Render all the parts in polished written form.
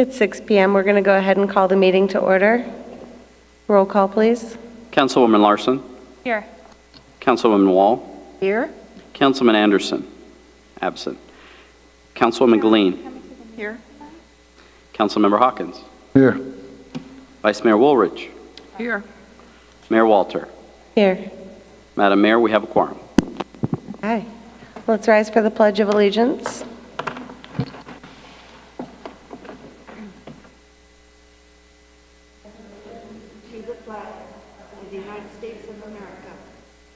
It's 6 p.m. We're going to go ahead and call the meeting to order. Roll call, please. Councilwoman Larson. Here. Councilwoman Wall. Here. Councilman Anderson. Absent. Councilwoman Galeen. Here. Councilmember Hawkins. Here. Vice Mayor Woolridge. Here. Mayor Walter. Here. Madam Mayor, we have a quorum. Hi. Let's rise for the Pledge of Allegiance. To the flag of the United States of America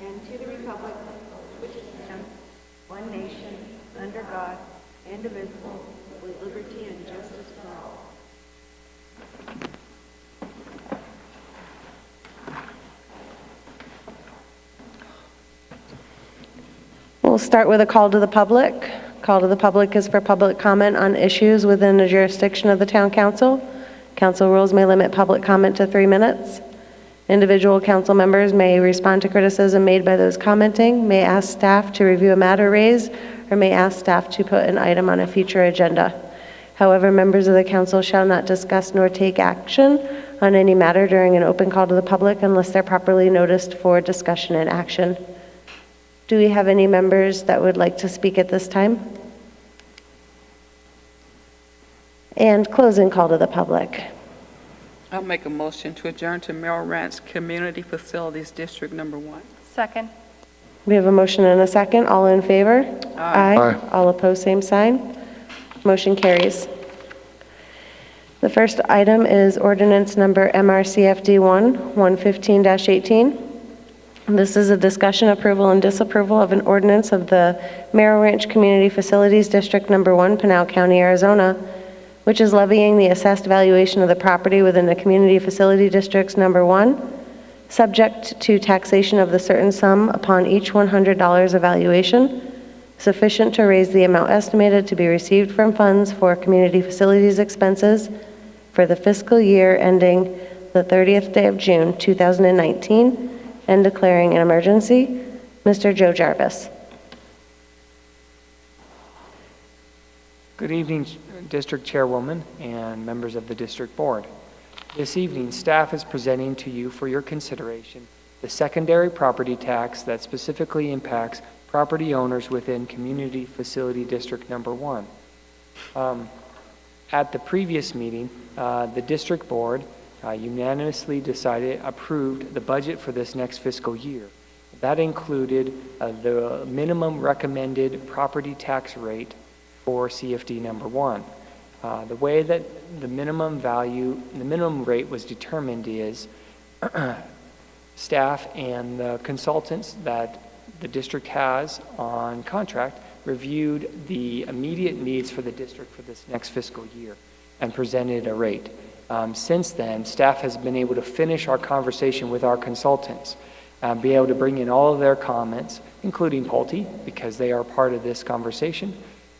and to the republic which stands one nation under God, indivisible, with liberty and justice for all. We'll start with a call to the public. Call to the public is for public comment on issues within the jurisdiction of the Town Council. Council rules may limit public comment to 3 minutes. Individual council members may respond to criticism made by those commenting, may ask staff to review a matter raised, or may ask staff to put an item on a future agenda. However, members of the council shall not discuss nor take action on any matter during an open call to the public unless they're properly noticed for discussion and action. Do we have any members that would like to speak at this time? And closing call to the public. I'll make a motion to adjourn to Merrill Ranch Community Facilities District Number 1. Second. We have a motion and a second. All in favor? Aye. Aye. All opposed, same sign. Motion carries. The first item is ordinance number MRCFD 1-115-18. This is a discussion, approval, and disapproval of an ordinance of the Merrill Ranch Community Facilities District Number 1, Pinal County, Arizona, which is levying the assessed valuation of the property within the Community Facility Districts Number 1, subject to taxation of the certain sum upon each $100 of valuation, sufficient to raise the amount estimated to be received from funds for community facilities expenses for the fiscal year ending the 30th day of June 2019, and declaring an emergency. Mr. Joe Jarvis. Good evening, District Chairwoman and members of the District Board. This evening, staff is presenting to you for your consideration the secondary property tax that specifically impacts property owners within Community Facility District Number 1. At the previous meeting, the District Board unanimously approved the budget for this next fiscal year. That included the minimum recommended property tax rate for CFD Number 1. The way that the minimum rate was determined is staff and the consultants that the district has on contract reviewed the immediate needs for the district for this next fiscal year and presented a rate. Since then, staff has been able to finish our conversation with our consultants, be able to bring in all of their comments, including Pulte, because they are part of this conversation.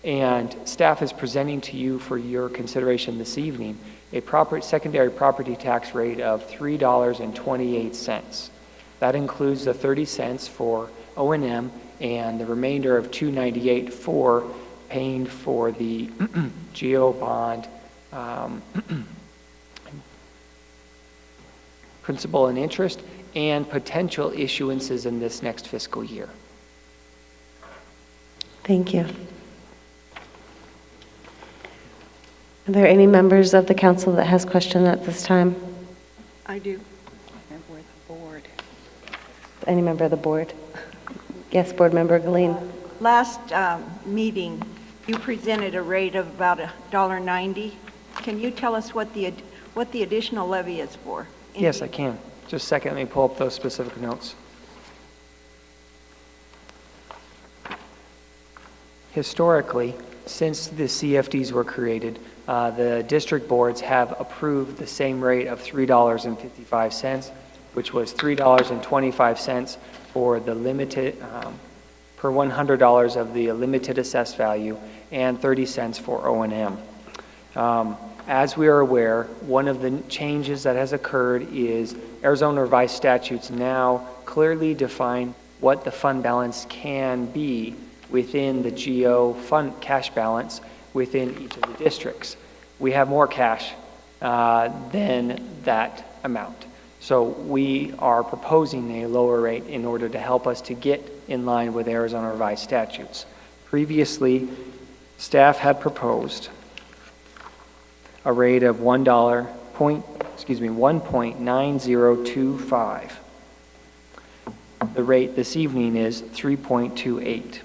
And staff is presenting to you for your consideration this evening a secondary property tax rate of $3.28. That includes the 30 cents for O&M and the remainder of $2.98 for paying for the GO bond principal and interest, and potential issuances in this next fiscal year. Thank you. Are there any members of the council that has questions at this time? I do. Member of the board. Any member of the board? Yes, Board Member Galeen. Last meeting, you presented a rate of about $1.90. Can you tell us what the additional levy is for? Yes, I can. Just a second, let me pull up those specific notes. Historically, since the CFDs were created, the district boards have approved the same rate of $3.55, which was $3.25 for the limited, per $100 of the limited assessed value, and 30 cents for O&M. As we are aware, one of the changes that has occurred is Arizona revised statutes now clearly define what the fund balance can be within the GO fund cash balance within each of the districts. we have more cash than that amount. So we are proposing a lower rate in order to help us to get in line with Arizona revised statutes. Previously, staff had proposed a rate of $1.9025. The rate this evening is 3.28.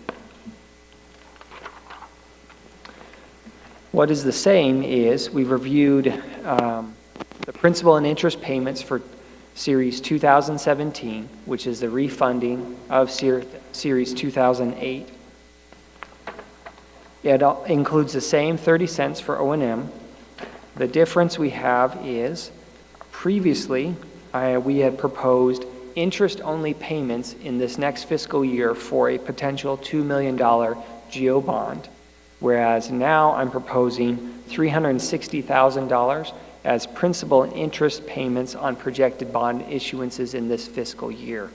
What is the same is we've reviewed the principal and interest payments for Series 2017, which is the refunding of Series 2008. It includes the same 30 cents for O&M. The difference we have is previously we had proposed interest-only payments in this next fiscal year for a potential $2 million GO bond, whereas now I'm proposing $360,000 as principal and interest payments on projected bond issuances in this fiscal year.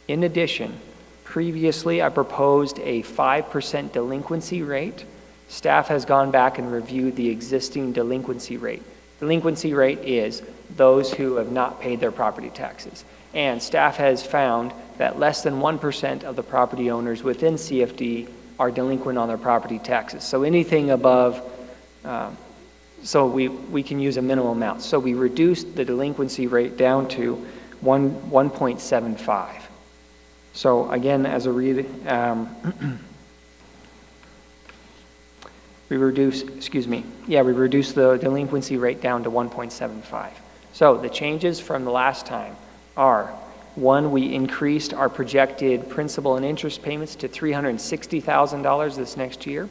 In addition, previously I proposed a 5% delinquency rate. Staff has gone back and reviewed the existing delinquency rate. Delinquency rate is those who have not paid their property taxes. And staff has found that less than 1% of the property owners within CFD are delinquent on their property taxes. So anything above, so we can use a minimum amount. So we reduced the delinquency rate down to 1.75. So again, as a read, we reduced the delinquency rate down to 1.75. So the changes from the last time are, one, we increased our projected principal and interest payments to $360,000 this next year,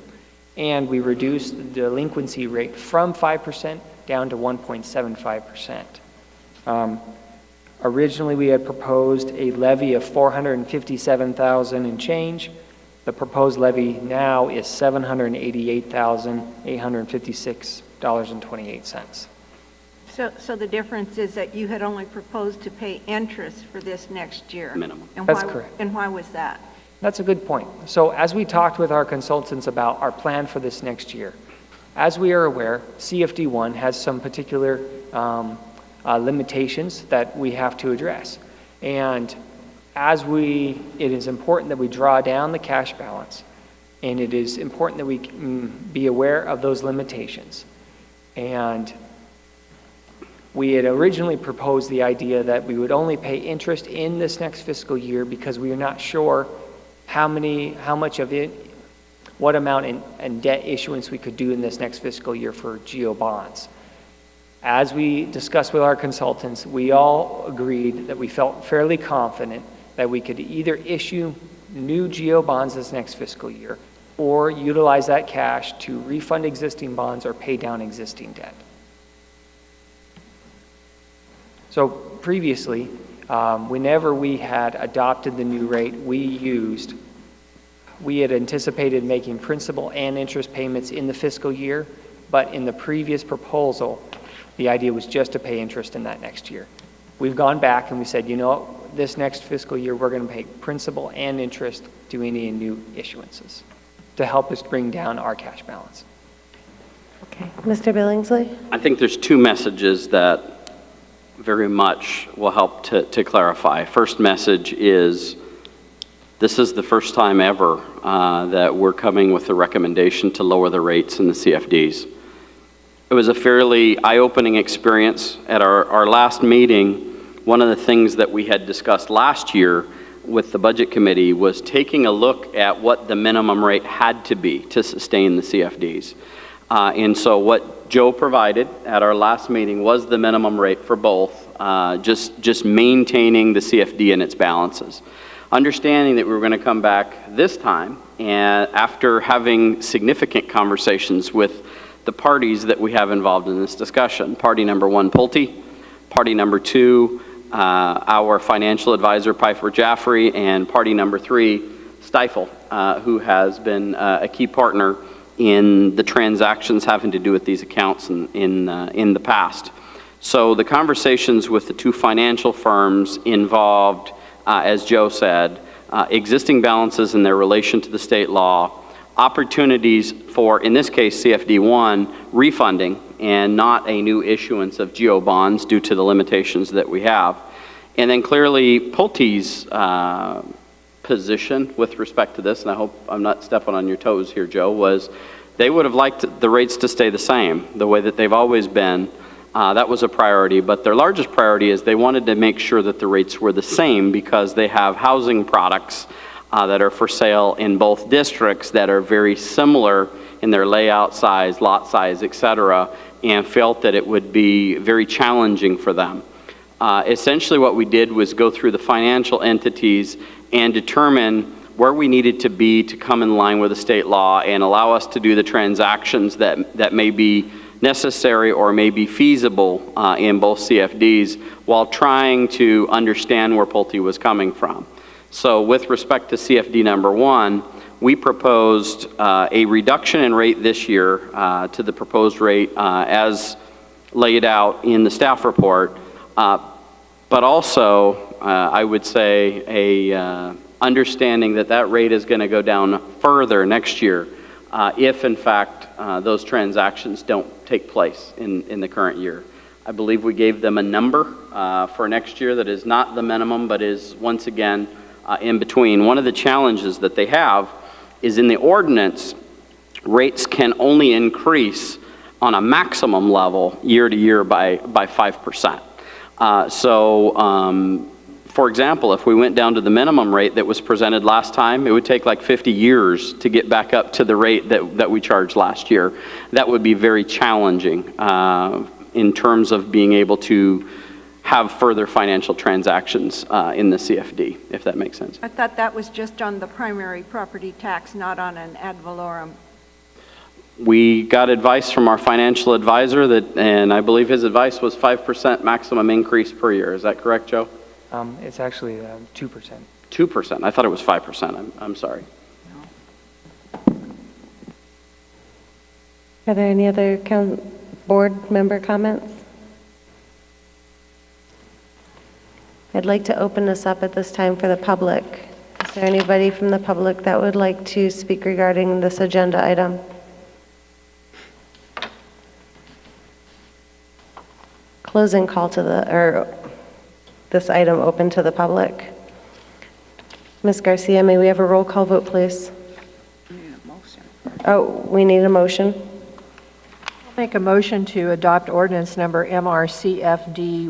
and we reduced the delinquency rate from 5% down to 1.75%. Originally, we had proposed a levy of $457,000 and change. The proposed levy now is $788,856.28. So the difference is that you had only proposed to pay interest for this next year? Minimum. And That's why, correct. And why was that? That's a good point. So as we talked with our consultants about our plan for this next year, as we are aware, CFD1 has some particular limitations that we have to address. And it is important that we draw down the cash balance, and it is important that we be aware of those limitations. And we had originally proposed the idea that we would only pay interest in this next fiscal year because we are not sure what amount in debt issuance we could do in this next fiscal year for GO bonds. As we discussed with our consultants, we all agreed that we felt fairly confident that we could either issue new GO bonds this next fiscal year or utilize that cash to refund existing bonds or pay down existing debt. So previously, whenever we had adopted the new rate, we had anticipated making principal and interest payments in the fiscal year, but in the previous proposal, the idea was just to pay interest in that next year. We've gone back and we said, you know, this next fiscal year, we're going to pay principal and interest to any new issuances to help us bring down our cash balance. Okay. Mr. Billingsley? I think there's two messages that very much will help to clarify. First message is this is the first time ever that we're coming with a recommendation to lower the rates in the CFDs. It was a fairly eye-opening experience. At our last meeting, one of the things that we had discussed last year with the Budget Committee was taking a look at what the minimum rate had to be to sustain the CFDs. And so what Joe provided at our last meeting was the minimum rate for both, just maintaining the CFD and its balances. Understanding that we were going to come back this time, and after having significant conversations with the parties that we have involved in this discussion, party number one, Pulte, party number two, our financial advisor, Piper Jaffray, and party number three, Stifel, who has been a key partner in the transactions having to do with these accounts in the past. So the conversations with the two financial firms involved, as Joe said, existing balances in their relation to the state law, opportunities for, in this case, CFD1, refunding and not a new issuance of GO bonds due to the limitations that we have. And then clearly Pulte's position with respect to this, and I hope I'm not stepping on your toes here, Joe, was they would have liked the rates to stay the same, the way that they've always been. That was a priority, but their largest priority is they wanted to make sure that the rates were the same because they have housing products that are for sale in both districts that are very similar in their layout size, lot size, et cetera, and felt that it would be very challenging for them. Essentially what we did was go through the financial entities and determine where we needed to be to come in line with the state law and allow us to do the transactions that may be necessary or may be feasible in both CFDs while trying to understand where Pulte was coming from. So with respect to CFD number 1, we proposed a reduction in rate this year to the proposed rate as laid out in the staff report, but also I would say a understanding that that rate is going to go down further next year if in fact those transactions don't take place in the current year. I believe we gave them a number for next year that is not the minimum but is once again in between. One of the challenges that they have is in the ordinance, rates can only increase on a maximum level year to year by 5%. For example, if we went down to the minimum rate that was presented last time, it would take like 50 years to get back up to the rate that we charged last year. That would be very challenging in terms of being able to have further financial transactions in the CFD, if that makes sense. I thought that was just on the primary property tax, not on an ad valorem. We got advice from our financial advisor and I believe his advice was 5% maximum increase per year. Is that correct, Joe? It's actually 2%. 2%. I thought it was 5%. I'm sorry. Are there any other board member comments? I'd like to open this up at this time for the public. Is there anybody from the public that would like to speak regarding this agenda item? Closing call to this item open to the public. Ms. Garcia, may we have a roll call vote, please? We need a motion. Oh, we need a motion. I'll make a motion to adopt ordinance number MRCFD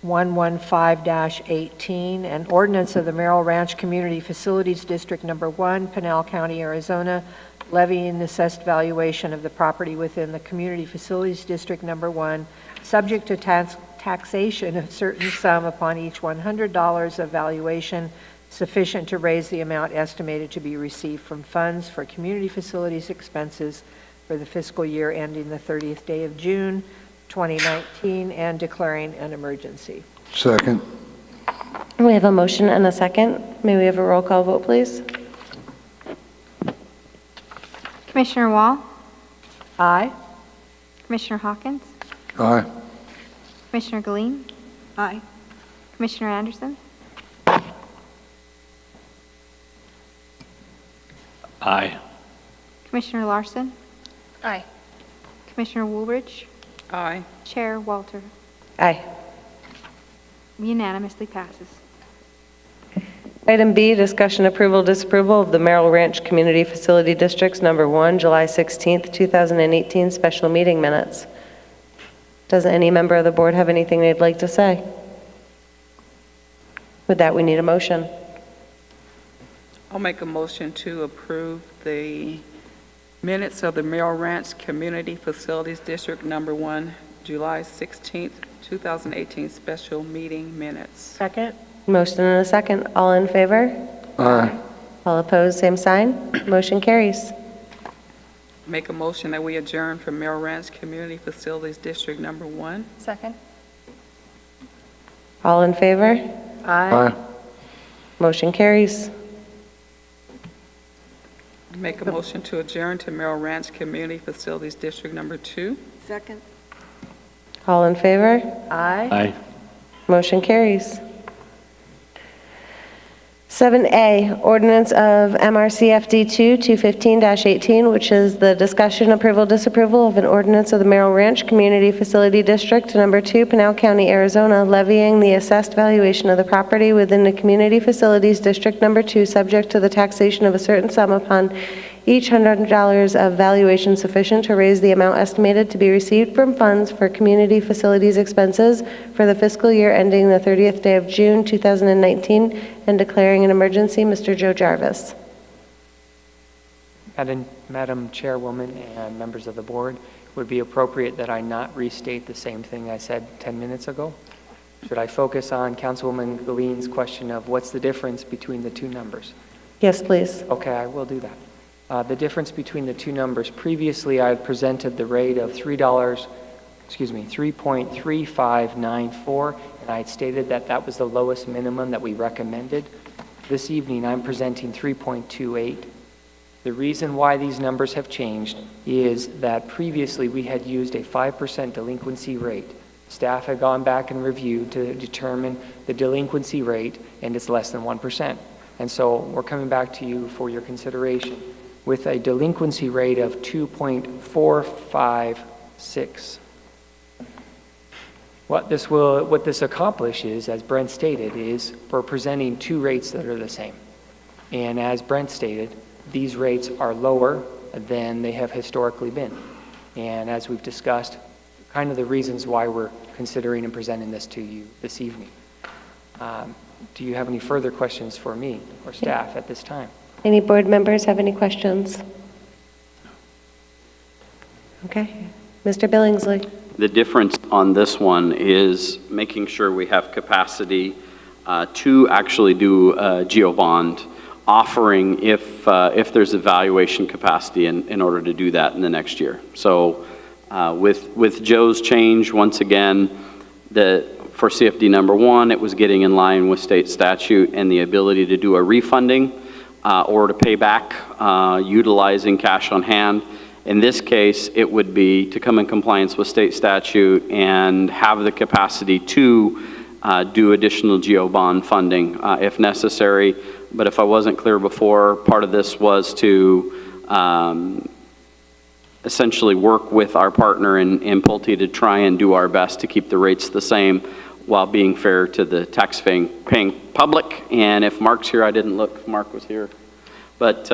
115-18, an ordinance of the Merrill Ranch Community Facilities District Number 1, Pinal County, Arizona, levying the assessed valuation of the property within the Community Facilities District Number 1, subject to taxation of certain sum upon each $100 of valuation sufficient to raise the amount estimated to be received from funds for community facilities expenses for the fiscal year ending the 30th day of June 2019 and declaring an emergency. Second. We have a motion and a second. May we have a roll call vote, please? Commissioner Wall, Aye. Commissioner Hawkins, Aye. Commissioner Galeen, Aye. Commissioner Anderson, Aye. Commissioner Larson, Aye. Commissioner Woolridge, Aye. Chair Walter. Aye. Unanimously passes. Item B, discussion approval, disapproval of the Merrill Ranch Community Facility Districts Number 1, July 16th, 2018 special meeting minutes. Does any member of the board have anything they'd like to say? With that, we need a motion. I'll make a motion to approve the minutes of the Merrill Ranch Community Facilities District Number 1, July 16th, 2018 special meeting minutes. Second? Motion and a second. All in favor? Aye. All opposed, same sign. Motion carries. Make a motion that we adjourn from Merrill Ranch Community Facilities District Number 1. Second. All in favor? Aye. Motion carries. Make a motion to adjourn to Merrill Ranch Community Facilities District Number 2. Second? All in favor? Aye. Aye. Motion carries. 7A, ordinance of MRCFD 2-215-18, which is the discussion, approval, disapproval of an ordinance of the Merrill Ranch Community Facility District Number 2, Pinal County, Arizona, levying the assessed valuation of the property within the Community Facilities District Number 2, subject to the taxation of a certain sum upon each $100 of valuation sufficient to raise the amount estimated to be received from funds for community facilities expenses for the fiscal year ending the 30th day of June 2019 and declaring an emergency. Mr. Joe Jarvis. Madam Chairwoman and members of the board, would it be appropriate that I not restate the same thing I said 10 minutes ago? Should I focus on Councilwoman Galene's question of what's the difference between the two numbers? Yes, please. Okay, I will do that. The difference between the two numbers, previously I had presented the rate of $3.3594, and I had stated that that was the lowest minimum that we recommended. This evening I'm presenting 3.28. The reason why these numbers have changed is that previously we had used a 5% delinquency rate. Staff had gone back and reviewed to determine the delinquency rate, and it's less than 1%. And so we're coming back to you for your consideration with a delinquency rate of 2.456. What this accomplishes, as Brent stated, is we're presenting two rates that are the same. And as Brent stated, these rates are lower than they have historically been. And as we've discussed, kind of the reasons why we're considering and presenting this to you this evening. Do you have any further questions for me or staff at this time? Any board members have any questions? Okay. Mr. Billingsley. The difference on this one is making sure we have capacity to actually do a geo bond offering if there's a valuation capacity in order to do that in the next year. So with Joe's change, once again, for CFD number 1, it was getting in line with state statute and the ability to do a refunding or to pay back utilizing cash on hand. In this case, it would be to come in compliance with state statute and have the capacity to do additional geo bond funding if necessary. But if I wasn't clear before, part of this was to essentially work with our partner in Pulte to try and do our best to keep the rates the same while being fair to the tax-paying public. And if Mark's here, I didn't look if Mark was here. But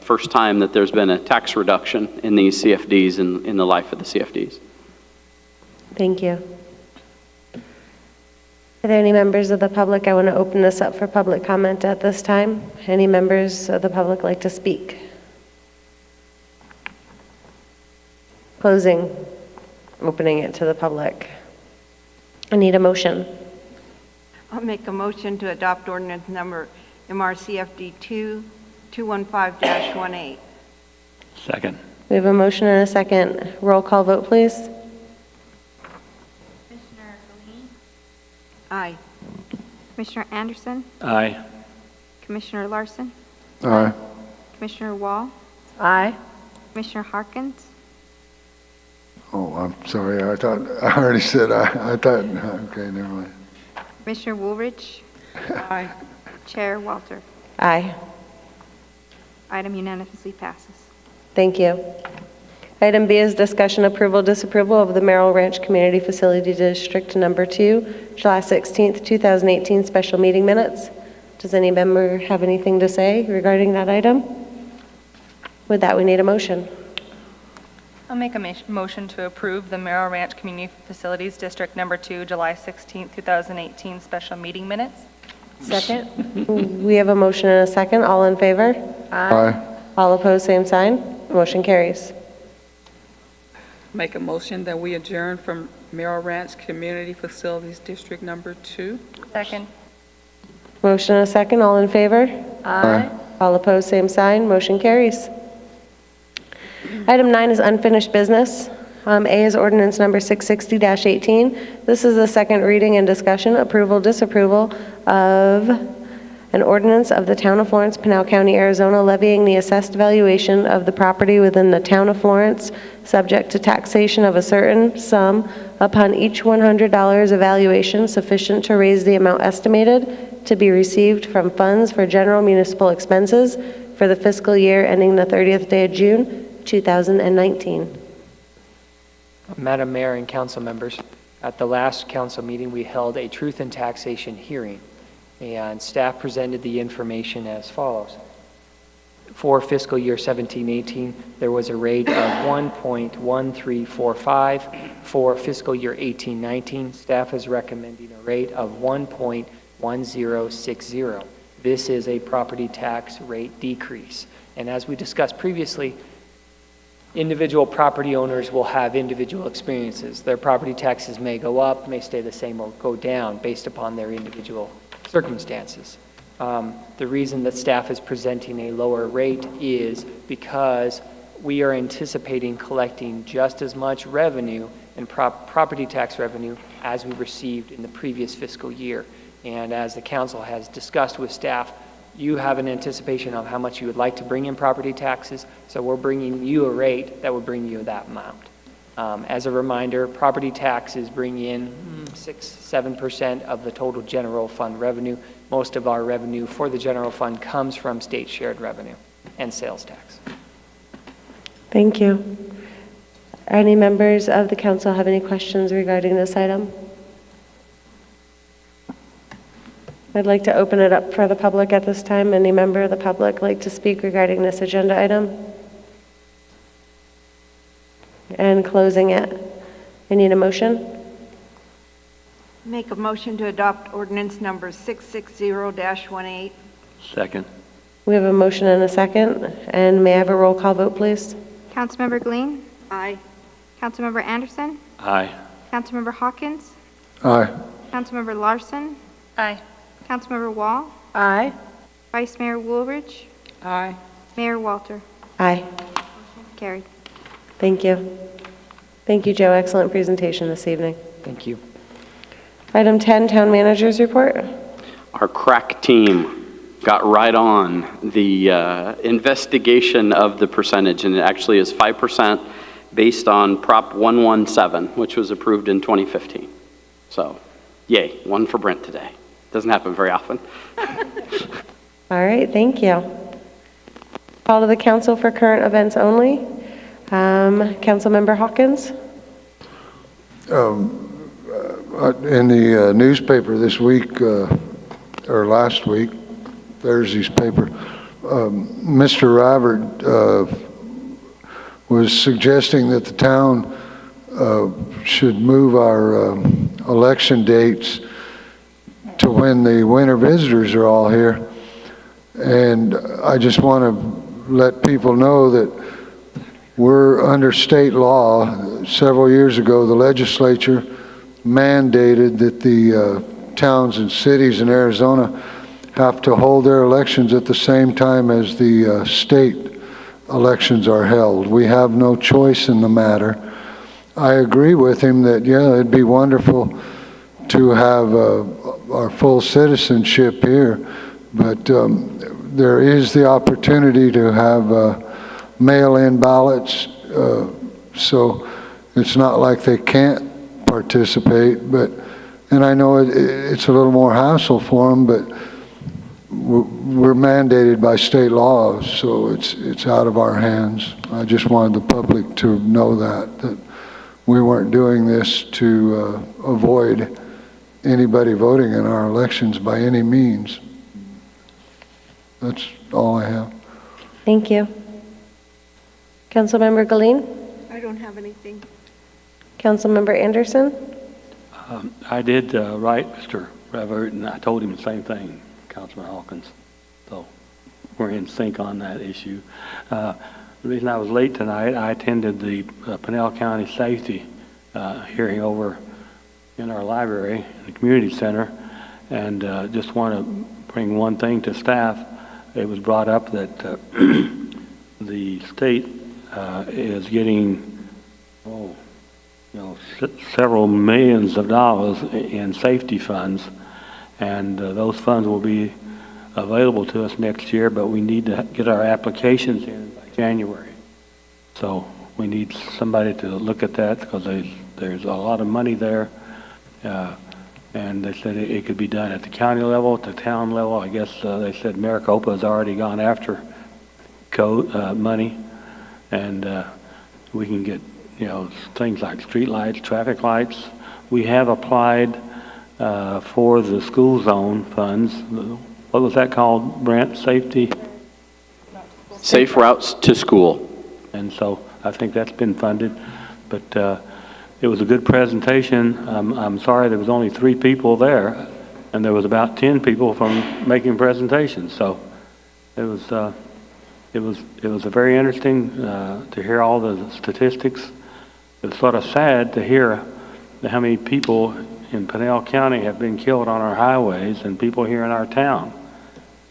first time that there's been a tax reduction in these CFDs in the life of the CFDs. Thank you. Are there any members of the public? I want to open this up for public comment at this time. Any members of the public like to speak? Closing, opening it to the public. I need a motion. I'll make a motion to adopt ordinance number MRCFD 2-215-18. Second. We have a motion and a second. Roll call vote, please. Commissioner Galene, Aye. Commissioner Anderson, Aye. Commissioner Larson, Aye. Commissioner Wall, Aye. Commissioner Harkins, Oh, I'm sorry. I thought I already said I thought, okay, never mind. Commissioner Woolridge, Aye. Chair Walter. Aye. Item unanimously passes. Thank you. Item B is discussion, approval, disapproval of the Merrill Ranch Community Facility District Number 2, July 16th, 2018 special meeting minutes. Does any member have anything to say regarding that item? With that, we need a motion. I'll make a motion to approve the Merrill Ranch Community Facilities District Number 2, July 16, 2018 special meeting minutes. Second. We have a motion and a second. All in favor? Aye. All opposed, same sign. Motion carries. Make a motion that we adjourn from Merrill Ranch Community Facilities District Number 2. Second. Motion and a second. All in favor? Aye. All opposed, same sign. Motion carries. Item 9 is unfinished business. A is ordinance number 660-18. This is the second reading and discussion, approval, disapproval of an ordinance of the Town of Florence, Pinal County, Arizona, levying the assessed valuation of the property within the Town of Florence, subject to taxation of a certain sum upon each $100 of valuation sufficient to raise the amount estimated to be received from funds for general municipal expenses for the fiscal year ending the 30th day of June, 2019. Madam Mayor and council members, at the last council meeting, we held a truth and taxation hearing, and staff presented the information as follows. For fiscal year 17-18, there was a rate of 1.1345. For fiscal year 18-19, staff is recommending a rate of 1.1060. This is a property tax rate decrease. And as we discussed previously, individual property owners will have individual experiences. Their property taxes may go up, may stay the same, or go down based upon their individual circumstances. The reason that staff is presenting a lower rate is because we are anticipating collecting just as much revenue and property tax revenue as we received in the previous fiscal year. And as the council has discussed with staff, you have an anticipation of how much you would like to bring in property taxes, so we're bringing you a rate that would bring you that amount. As a reminder, property taxes bring in 6-7% of the total general fund revenue. Most of our revenue for the general fund comes from state shared revenue and sales tax. Thank you. Any members of the council have any questions regarding this item? I'd like to open it up for the public at this time. Any member of the public like to speak regarding this agenda item? And closing it. I need a motion. Make a motion to adopt ordinance number 660-18. Second. We have a motion and a second. And may I have a roll call vote, please? Councilmember Glean, Aye. Councilmember Anderson, Aye. Councilmember Hawkins, Aye. Councilmember Larson, Aye. Councilmember Wall, Aye. Vice Mayor Woolridge, Aye. Mayor Walter. Aye. Carried. Thank you. Thank you, Joe. Excellent presentation this evening. Thank you. Item 10, Town Manager's Report. Our crack team got right on the investigation of the percentage, and it actually is 5% based on Prop 117, which was approved in 2015. So, yay, one for Brent today. Doesn't happen very often. All right, thank you. Call to the council for current events only. Councilmember Hawkins. In the newspaper this week, or last week, Thursday's paper, Mr. Ravert was suggesting that the town should move our election dates to when the winter visitors are all here. And I just want to let people know that we're under state law. Several years ago, the legislature mandated that the towns and cities in Arizona have to hold their elections at the same time as the state elections are held. We have no choice in the matter. I agree with him that, yeah, it'd be wonderful to have our full citizenship here, but there is the opportunity to have mail-in ballots, so it's not like they can't participate, and I know it's a little more hassle for them, but we're mandated by state law, so it's out of our hands. I just wanted the public to know that we weren't doing this to avoid anybody voting in our elections by any means. That's all I have. Thank you. Councilmember Galeen. I don't have anything. Councilmember Anderson. I did write Mr. Revert, and I told him the same thing, Councilman Hawkins. So we're in sync on that issue. The reason I was late tonight, I attended the Pinell County Safety hearing over in our library, in the community center, and just want to bring one thing to staff. It was brought up that the state is getting, several millions of dollars in safety funds, and those funds will be available to us next year, but we need to get our applications in by January. So we need somebody to look at that because there's a lot of money there. And they said it could be done at the county level, at the town level. I guess they said Maricopa has already gone after money, and we can get, things like street lights, traffic lights. We have applied for the school zone funds. What was that called, Brent? Safety? Safe routes to school. And so I think that's been funded. But it was a good presentation. I'm sorry there was only 3 people there, and there was about 10 people from making presentations. So it was a very interesting to hear all the statistics. It's sort of sad to hear how many people in Pinal County have been killed on our highways and people here in our town.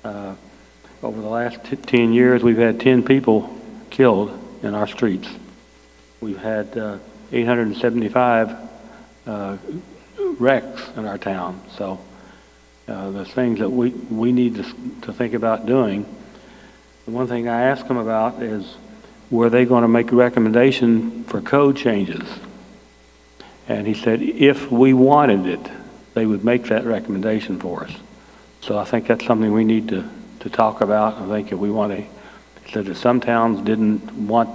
Over the last 10 years, we've had 10 people killed in our streets. We've had 875 wrecks in our town. So there's things that we need to think about doing. The one thing I asked them about is, were they going to make a recommendation for code changes? And he said, if we wanted it, they would make that recommendation for us. So I think that's something we need to talk about. I think if we want to, he said that some towns didn't want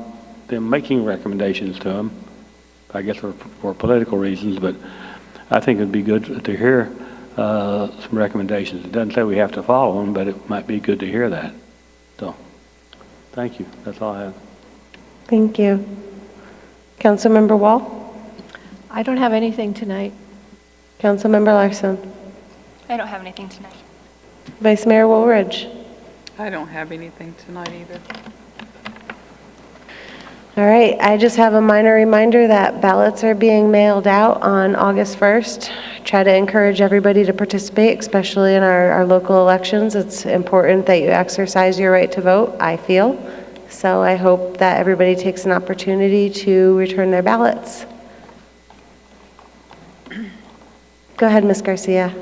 them making recommendations to them, I guess for political reasons, but I think it'd be good to hear some recommendations. It doesn't say we have to follow them, but it might be good to hear that. So, thank you. That's all I have. Thank you. Councilmember Wall? I don't have anything tonight. Councilmember Larson? I don't have anything tonight. Vice Mayor Woolridge? I don't have anything tonight either. All right, I just have a minor reminder that ballots are being mailed out on August 1st. Try to encourage everybody to participate, especially in our local elections. It's important that you exercise your right to vote, I feel. So I hope that everybody takes an opportunity to return their ballots. Go ahead, Ms. Garcia.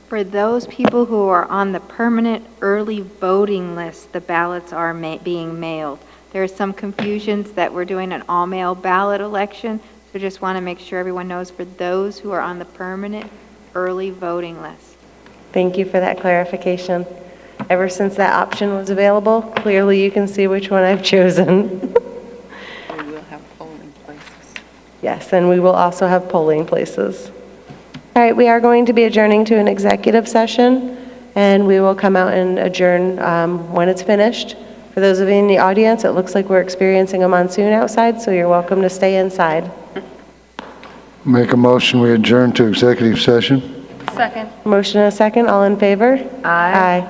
For those people who are on the permanent early voting list, the ballots are being mailed. There are some confusions that we're doing an all-mail ballot election, so just want to make sure everyone knows for those who are on the permanent early voting list. Thank you for that clarification. Ever since that option was available, clearly you can see which one I've chosen. We will have polling places. Yes, and we will also have polling places. All right, we are going to be adjourning to an executive session, and we will come out and adjourn when it's finished. For those of you in the audience, it looks like we're experiencing a monsoon outside, so you're welcome to stay inside. Make a motion, we adjourn to executive session. Second. Motion and a second, all in favor? Aye.